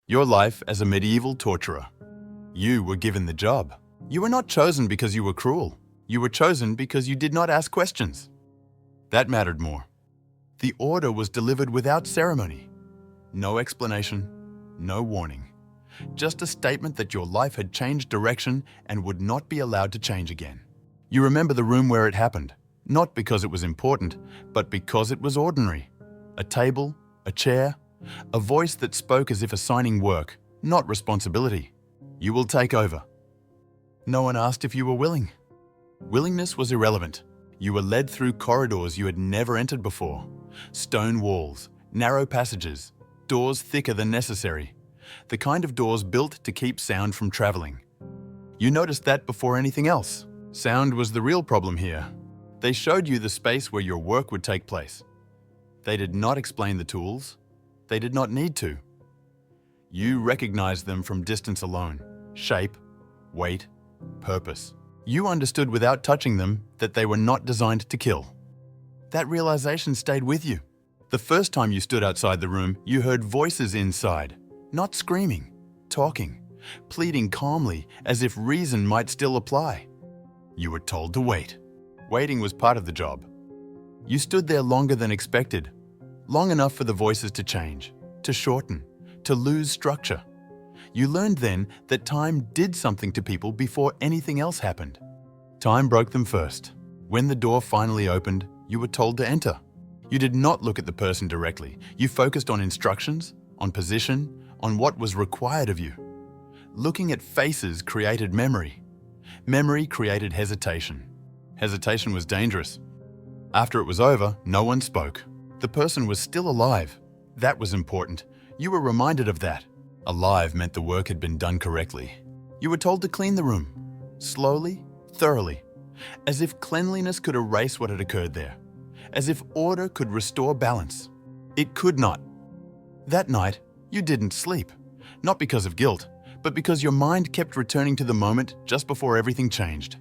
Your life as a medieval torturer. You were given the job. You were not chosen because you were cruel. You were chosen because you did not ask questions. That mattered more. The order was delivered without ceremony. No explanation, no warning. Just a statement that your life had changed direction and would not be allowed to change again. You remember the room where it happened, not because it was important, but because it was ordinary. A table, a chair, a voice that spoke as if assigning work, not responsibility. You will take over. No one asked if you were willing. Willingness was irrelevant. You were led through corridors you had never entered before. Stone walls, narrow passages, doors thicker than necessary. The kind of doors built to keep sound from traveling. You noticed that before anything else. Sound was the real problem here. They showed you the space where your work would take place. They did not explain the tools. They did not need to. You recognized them from distance alone. Shape, weight, purpose. You understood without touching them that they were not designed to kill. That realization stayed with you. The first time you stood outside the room, you heard voices inside, not screaming, talking, pleading calmly as if reason might still apply. You were told to wait. Waiting was part of the job. You stood there longer than expected, long enough for the voices to change, to shorten, to lose structure. You learned then that time did something to people before anything else happened. Time broke them first. When the door finally opened, you were told to enter. You did not look at the person directly. You focused on instructions, on position, on what was required of you. Looking at faces created memory. Memory created hesitation. Hesitation was dangerous. After it was over, no one spoke. The person was still alive. That was important. You were reminded of that. Alive meant the work had been done correctly. You were told to clean the room, slowly, thoroughly, as if cleanliness could erase what had occurred there, as if order could restore balance. It could not. That night, you didn't sleep, not because of guilt, but because your mind kept returning to the moment just before everything changed.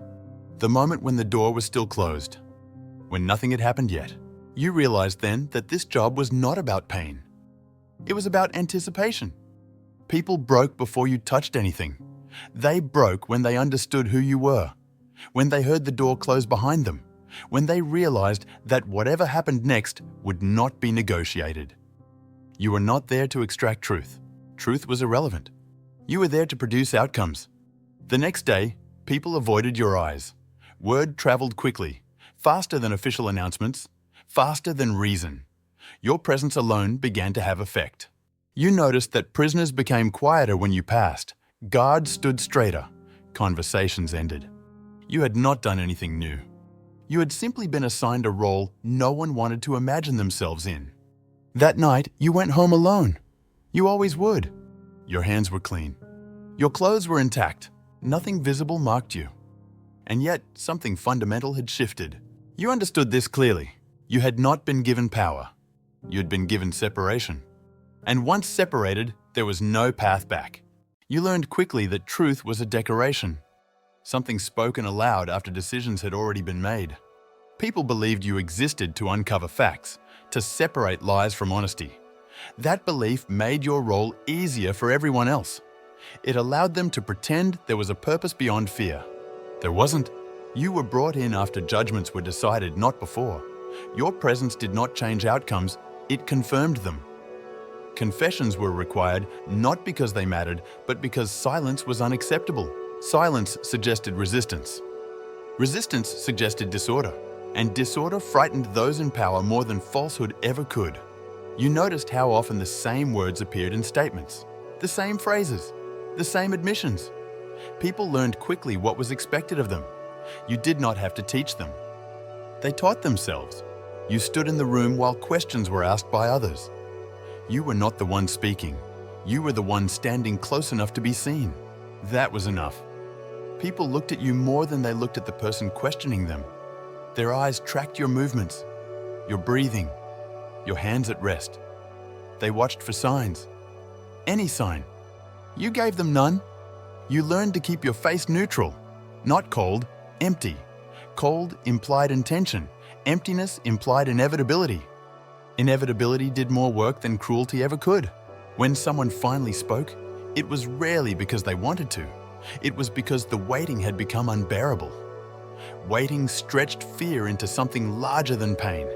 The moment when the door was still closed, when nothing had happened yet. You realized then that this job was not about pain. It was about anticipation. People broke before you touched anything. They broke when they understood who you were, when they heard the door close behind them, when they realized that whatever happened next would not be negotiated. You were not there to extract truth. Truth was irrelevant. You were there to produce outcomes. The next day, people avoided your eyes. Word traveled quickly, faster than official announcements, faster than reason. Your presence alone began to have effect. You noticed that prisoners became quieter when you passed. Guards stood straighter. Conversations ended. You had not done anything new. You had simply been assigned a role no one wanted to imagine themselves in. That night, you went home alone. You always would. Your hands were clean. Your clothes were intact. Nothing visible marked you. And yet, something fundamental had shifted. You understood this clearly. You had not been given power. You had been given separation. And once separated, there was no path back. You learned quickly that truth was a decoration, something spoken aloud after decisions had already been made. People believed you existed to uncover facts, to separate lies from honesty. That belief made your role easier for everyone else. It allowed them to pretend there was a purpose beyond fear. There wasn't. You were brought in after judgments were decided, not before. Your presence did not change outcomes, it confirmed them. Confessions were required not because they mattered, but because silence was unacceptable. Silence suggested resistance. Resistance suggested disorder, and disorder frightened those in power more than falsehood ever could. You noticed how often the same words appeared in statements, the same phrases, the same admissions. People learned quickly what was expected of them. You did not have to teach them. They taught themselves. You stood in the room while questions were asked by others. You were not the one speaking. You were the one standing close enough to be seen. That was enough. People looked at you more than they looked at the person questioning them. Their eyes tracked your movements, your breathing, your hands at rest. They watched for signs. Any sign. You gave them none. You learned to keep your face neutral, not cold, empty. Cold implied intention. Emptiness implied inevitability. Inevitability did more work than cruelty ever could. When someone finally spoke, it was rarely because they wanted to. It was because the waiting had become unbearable. Waiting stretched fear into something larger than pain.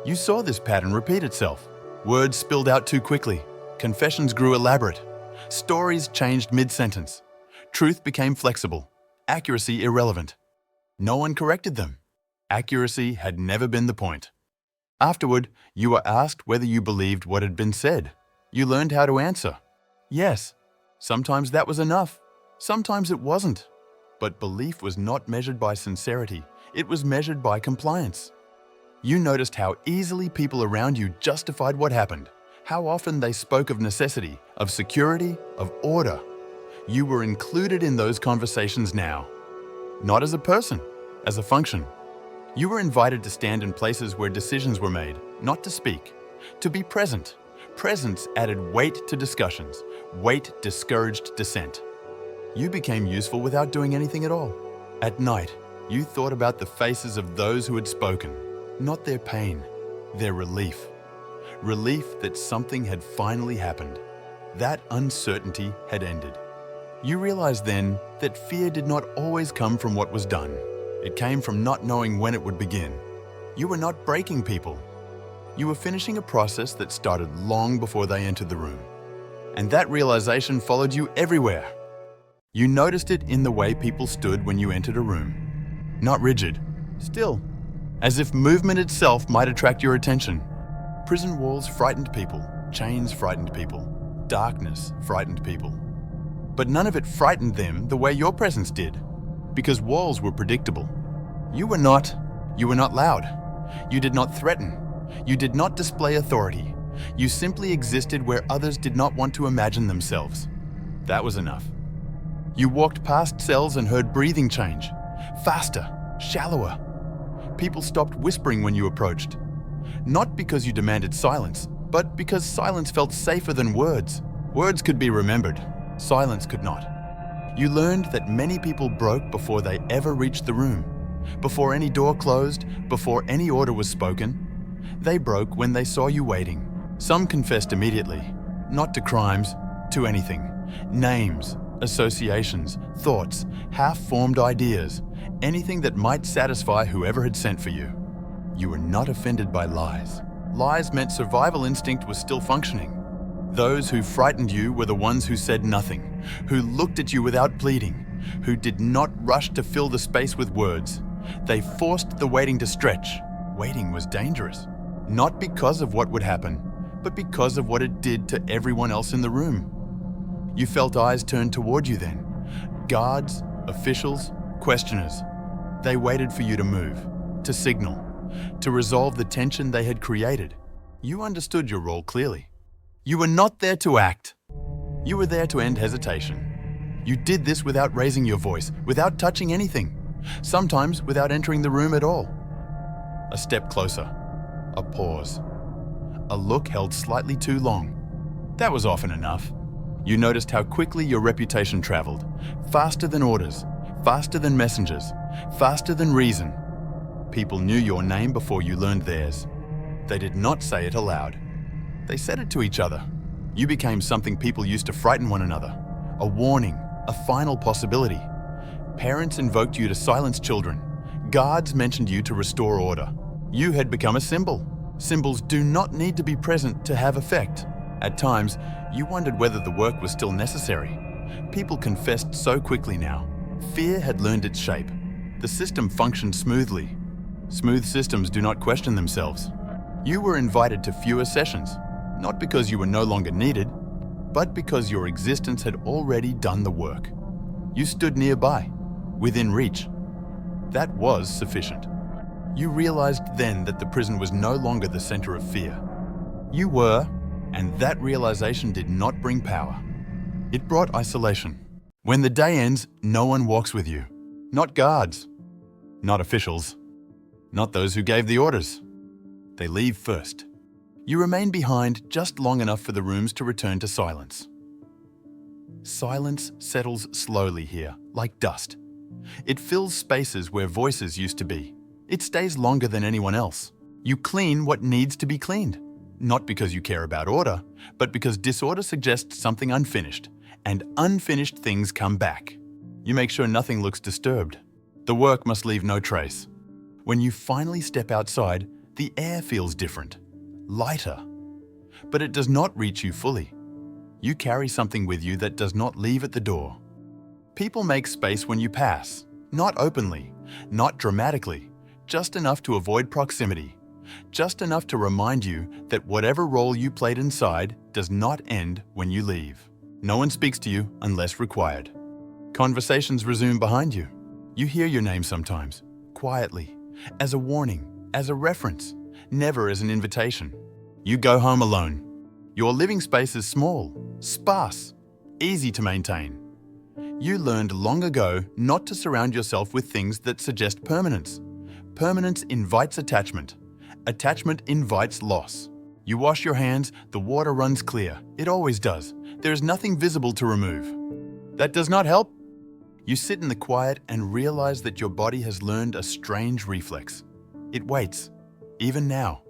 You saw this pattern repeat itself. Words spilled out too quickly. Confessions grew elaborate. Stories changed mid-sentence. Truth became flexible. Accuracy irrelevant. No one corrected them. Accuracy had never been the point. Afterward, you were asked whether you believed what had been said. You learned how to answer. Yes. Sometimes that was enough. Sometimes it wasn't. But belief was not measured by sincerity. It was measured by compliance. You noticed how easily people around you justified what happened, how often they spoke of necessity, of security, of order. You were included in those conversations now. Not as a person, as a function. You were invited to stand in places where decisions were made, not to speak, to be present. Presence added weight to discussions. Weight discouraged dissent. You became useful without doing anything at all. At night, you thought about the faces of those who had spoken, not their pain, their relief. Relief that something had finally happened. That uncertainty had ended. You realized then that fear did not always come from what was done. It came from not knowing when it would begin. You were not breaking people. You were finishing a process that started long before they entered the room. And that realization followed you everywhere. You noticed it in the way people stood when you entered a room. Not rigid, still, as if movement itself might attract your attention. Prison walls frightened people, chains frightened people, darkness frightened people. But none of it frightened them the way your presence did, because walls were predictable. You were not loud. You did not threaten. You did not display authority. You simply existed where others did not want to imagine themselves. That was enough. You walked past cells and heard breathing change. Faster, shallower. People stopped whispering when you approached. Not because you demanded silence, but because silence felt safer than words. Words could be remembered. Silence could not. You learned that many people broke before they ever reached the room. Before any door closed, before any order was spoken. They broke when they saw you waiting. Some confessed immediately, not to crimes, to anything. Names, associations, thoughts, half-formed ideas, anything that might satisfy whoever had sent for you. You were not offended by lies. Lies meant survival instinct was still functioning. Those who frightened you were the ones who said nothing, who looked at you without pleading, who did not rush to fill the space with words. They forced the waiting to stretch. Waiting was dangerous, not because of what would happen, but because of what it did to everyone else in the room. You felt eyes turned toward you then. Guards, officials, questioners. They waited for you to move, to signal, to resolve the tension they had created. You understood your role clearly. You were not there to act. You were there to end hesitation. You did this without raising your voice, without touching anything, sometimes without entering the room at all. A step closer, a pause, a look held slightly too long. That was often enough. You noticed how quickly your reputation traveled, faster than orders, faster than messengers, faster than reason. People knew your name before you learned theirs. They did not say it aloud. They said it to each other. You became something people used to frighten one another. A warning, a final possibility. Parents invoked you to silence children. Guards mentioned you to restore order. You had become a symbol. Symbols do not need to be present to have effect. At times, you wondered whether the work was still necessary. People confessed so quickly now. Fear had learned its shape. The system functioned smoothly. Smooth systems do not question themselves. You were invited to fewer sessions, not because you were no longer needed, but because your existence had already done the work. You stood nearby, within reach. That was sufficient. You realized then that the prison was no longer the center of fear. You were, and that realization did not bring power. It brought isolation. When the day ends, no one walks with you. Not guards, not officials, not those who gave the orders. They leave first. You remain behind just long enough for the rooms to return to silence. Silence settles slowly here, like dust. It fills spaces where voices used to be. It stays longer than anyone else. You clean what needs to be cleaned. Not because you care about order, but because disorder suggests something unfinished, and unfinished things come back. You make sure nothing looks disturbed. The work must leave no trace. When you finally step outside, the air feels different, lighter. But it does not reach you fully. You carry something with you that does not leave at the door. People make space when you pass, not openly, not dramatically, just enough to avoid proximity, just enough to remind you that whatever role you played inside does not end when you leave. No one speaks to you unless required. Conversations resume behind you. You hear your name sometimes, quietly, as a warning, as a reference, never as an invitation. You go home alone. Your living space is small, sparse, easy to maintain. You learned long ago not to surround yourself with things that suggest permanence. Permanence invites attachment. Attachment invites loss. You wash your hands, the water runs clear. It always does. There is nothing visible to remove. That does not help. You sit in the quiet and realize that your body has learned a strange reflex. It waits, even now,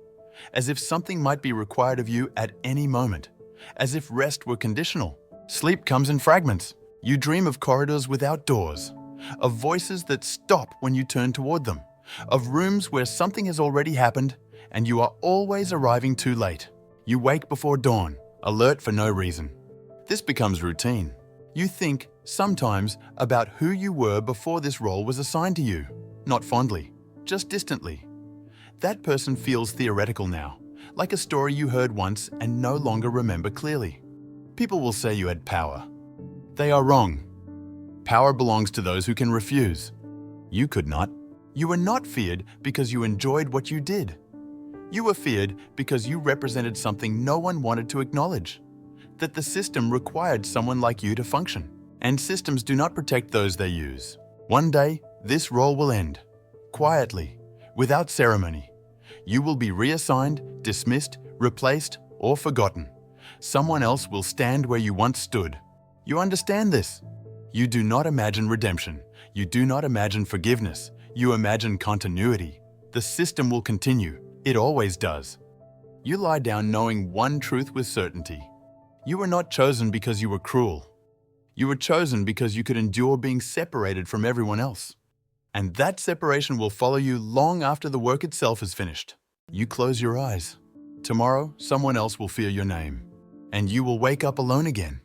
as if something might be required of you at any moment, as if rest were conditional. Sleep comes in fragments. You dream of corridors without doors, of voices that stop when you turn toward them, of rooms where something has already happened and you are always arriving too late. You wake before dawn, alert for no reason. This becomes routine. You think, sometimes, about who you were before this role was assigned to you. Not fondly, just distantly. That person feels theoretical now, like a story you heard once and no longer remember clearly. People will say you had power. They are wrong. Power belongs to those who can refuse. You could not. You were not feared because you enjoyed what you did. You were feared because you represented something no one wanted to acknowledge. That the system required someone like you to function. And systems do not protect those they use. One day, this role will end. Quietly, without ceremony. You will be reassigned, dismissed, replaced, or forgotten. Someone else will stand where you once stood. You understand this. You do not imagine redemption. You do not imagine forgiveness. You imagine continuity. The system will continue. It always does. You lie down knowing one truth with certainty. You were not chosen because you were cruel. You were chosen because you could endure being separated from everyone else. And that separation will follow you long after the work itself is finished. You close your eyes. Tomorrow, someone else will fear your name. And you will wake up alone again.